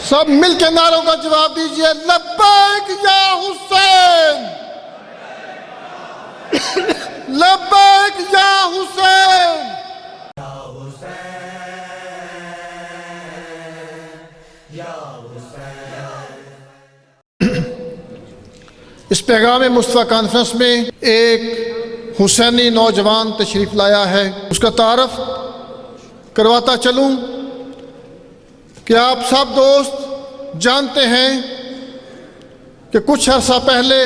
سب مل کے نعروں کا جواب دیجئے، لبیک یا حسین، لبیک یا حسین۔ اس پیغام مصطفیٰ کانفرنس میں ایک حسینی نوجوان تشریف لایا ہے، اس کا تعارف کرواتا چلوں کہ آپ سب دوست جانتے ہیں کہ کچھ عرصہ پہلے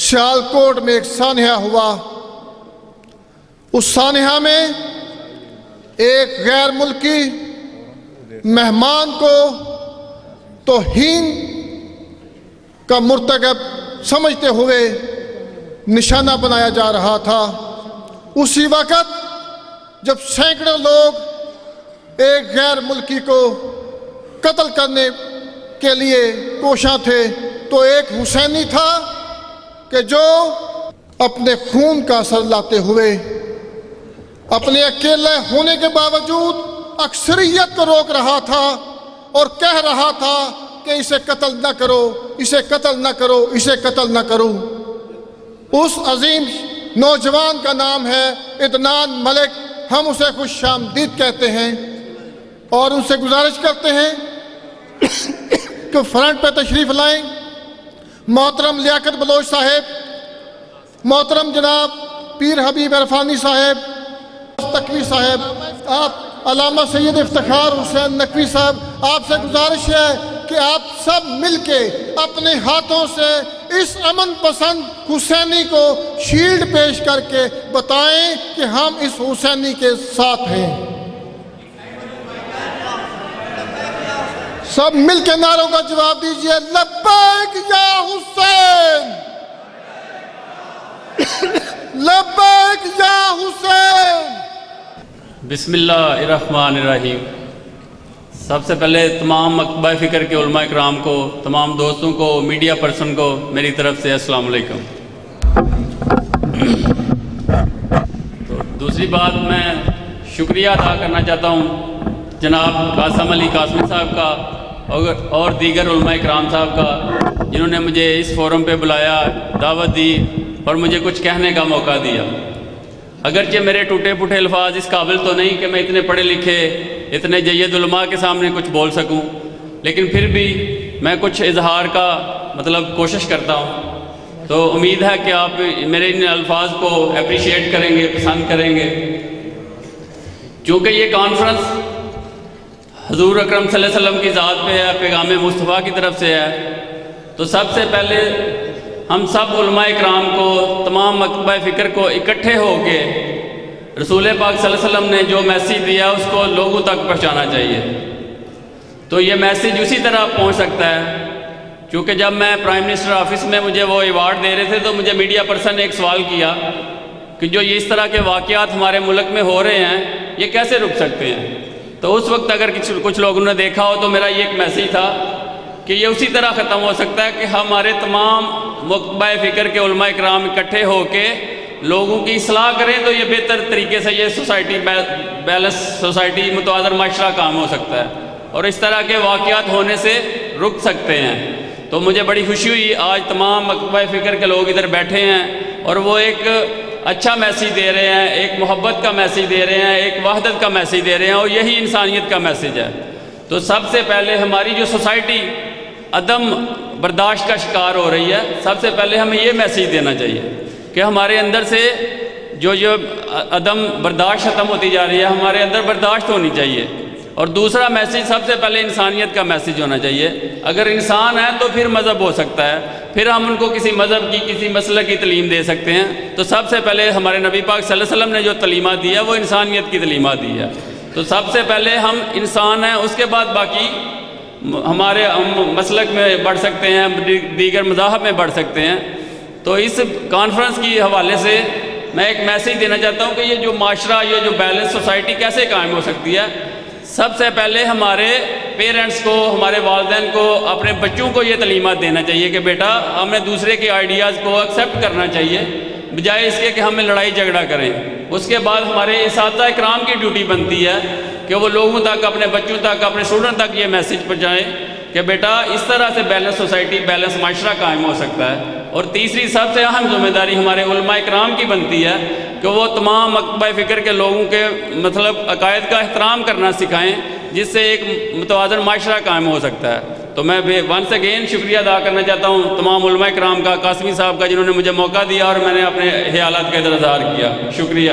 سیالکوٹ میں ایک سانحہ ہوا۔ اس سانحہ میں ایک غیر ملکی مہمان کو توہین کا مرتکب سمجھتے ہوئے نشانہ بنایا جا رہا تھا۔ اسی وقت جب سینکڑوں لوگ ایک غیر ملکی کو قتل کرنے کے لیے کوشاں تھے، تو ایک حسینی تھا کہ جو اپنے خون کا اثر لاتے ہوئے اپنے اکیلے ہونے کے باوجود اکثریت کو روک رہا تھا اور کہہ رہا تھا کہ اسے قتل نہ کرو، اسے قتل نہ کرو، اسے قتل نہ کرو۔ اس عظیم نوجوان کا نام ہے عدنان ملک۔ ہم اسے خوش آمدید کہتے ہیں اور ان سے گزارش کرتے ہیں کہ فرنٹ پہ تشریف لائیں۔ محترم لیاقت بلوچ صاحب، محترم جناب پیر حبیب عرفانی صاحب، تقوی صاحب، آپ علامہ سید افتخار حسین نقوی صاحب، آپ سے گزارش ہے کہ آپ سب مل کے اپنے ہاتھوں سے اس امن پسند حسینی کو شیلڈ پیش کر کے بتائیں کہ ہم اس حسینی کے ساتھ ہیں۔ سب مل کے نعروں کا جواب دیجئے، لبیک یا حسین، لبیک یا حسین۔ بسم اللہ الرحمن الرحیم۔ سب سے پہلے تمام مکتبہ فکر کے علماء اکرام کو، تمام دوستوں کو، میڈیا پرسن کو میری طرف سے السلام علیکم۔ تو دوسری بات، میں شکریہ ادا کرنا چاہتا ہوں جناب قاسم علی قاسمی صاحب کا اور دیگر علماء اکرام صاحب کا، جنہوں نے مجھے اس فورم پہ بلایا، دعوت دی اور مجھے کچھ کہنے کا موقع دیا۔ اگرچہ میرے ٹوٹے پھوٹے الفاظ اس قابل تو نہیں کہ میں اتنے پڑھے لکھے، اتنے جید علماء کے سامنے کچھ بول سکوں، لیکن پھر بھی میں کچھ اظہار کا کوشش کرتا ہوں۔ تو امید ہے کہ آپ میرے ان الفاظ کو اپریشیٹ کریں گے، پسند کریں گے۔ چونکہ یہ کانفرنس حضور اکرم صلی اللہ علیہ وسلم کی ذات پہ ہے، پیغام مصطفیٰ کی طرف سے ہے، تو سب سے پہلے ہم سب علماء اکرام کو، تمام مکتبہ فکر کو اکٹھے ہو کے رسول پاک صلی اللہ علیہ وسلم نے جو میسیج دیا اس کو لوگوں تک پہنچانا چاہیے۔ تو یہ میسیج اسی طرح پہنچ سکتا ہے، کیونکہ جب میں پرائم منسٹر آفس میں مجھے وہ ایوارڈ دے رہے تھے تو مجھے میڈیا پرسن نے ایک سوال کیا کہ جو یہ اس طرح کے واقعات ہمارے ملک میں ہو رہے ہیں یہ کیسے رک سکتے ہیں۔ تو اس وقت اگر کچھ لوگوں نے دیکھا ہو تو میرا یہ ایک میسیج تھا کہ یہ اسی طرح ختم ہو سکتا ہے کہ ہمارے تمام مکتبہ فکر کے علماء اکرام اکٹھے ہو کے لوگوں کی اصلاح کریں تو یہ بہتر طریقے سے یہ سوسائٹی بیلنس سوسائٹی متوازن معاشرہ کام ہو سکتا ہے اور اس طرح کے واقعات ہونے سے رک سکتے ہیں۔ تو مجھے بڑی خوشی ہوئی آج تمام مکتبہ فکر کے لوگ ادھر بیٹھے ہیں اور وہ ایک اچھا میسیج دے رہے ہیں، ایک محبت کا میسیج دے رہے ہیں، ایک وحدت کا میسیج دے رہے ہیں اور یہی انسانیت کا میسیج ہے۔ تو سب سے پہلے ہماری جو سوسائٹی عدم برداشت کا شکار ہو رہی ہے، سب سے پہلے ہمیں یہ میسیج دینا چاہیے کہ ہمارے اندر سے جو عدم برداشت ختم ہوتی جا رہی ہے، ہمارے اندر برداشت ہونی چاہیے۔ اور دوسرا میسیج سب سے پہلے انسانیت کا میسیج ہونا چاہیے۔ اگر انسان ہے تو پھر مذہب ہو سکتا ہے، پھر ہم ان کو کسی مذہب کی، کسی مسلک کی تعلیم دے سکتے ہیں۔ تو سب سے پہلے ہمارے نبی پاک صلی اللہ علیہ وسلم نے جو تعلیمات دی ہے وہ انسانیت کی تعلیمات دی ہے۔ تو سب سے پہلے ہم انسان ہیں، اس کے بعد باقی ہمارے مسلک میں بڑھ سکتے ہیں، دیگر مذاہب میں بڑھ سکتے ہیں۔ تو اس کانفرنس کی حوالے سے میں ایک میسیج دینا چاہتا ہوں کہ یہ جو معاشرہ، یہ جو بیلنس سوسائٹی کیسے قائم ہو سکتی ہے۔ سب سے پہلے ہمارے پیرنٹس کو، ہمارے والدین کو، اپنے بچوں کو یہ تعلیمات دینا چاہیے کہ بیٹا ہمیں دوسرے کے آئیڈیاز کو ایکسیپٹ کرنا چاہیے بجائے اس کے کہ ہمیں لڑائی جھگڑا کریں۔ اس کے بعد ہمارے اساتذہ اکرام کی ڈیوٹی بنتی ہے کہ وہ لوگوں تک، اپنے بچوں تک، اپنے اسٹوڈنٹ تک یہ میسیج پہنچائیں کہ بیٹا اس طرح سے بیلنس سوسائٹی، بیلنس معاشرہ قائم ہو سکتا ہے۔ اور تیسری سب سے اہم ذمہ داری ہمارے علماء اکرام کی بنتی ہے کہ وہ تمام مکتبہ فکر کے لوگوں کے مطلب عقائد کا احترام کرنا سکھائیں، جس سے ایک متوازن معاشرہ قائم ہو سکتا ہے۔ تو میں ونس اگین شکریہ ادا کرنا چاہتا ہوں تمام علماء اکرام کا، قاسمی صاحب کا، جنہوں نے مجھے موقع دیا اور میں نے اپنے خیالات کا اظہار کیا۔ شکریہ۔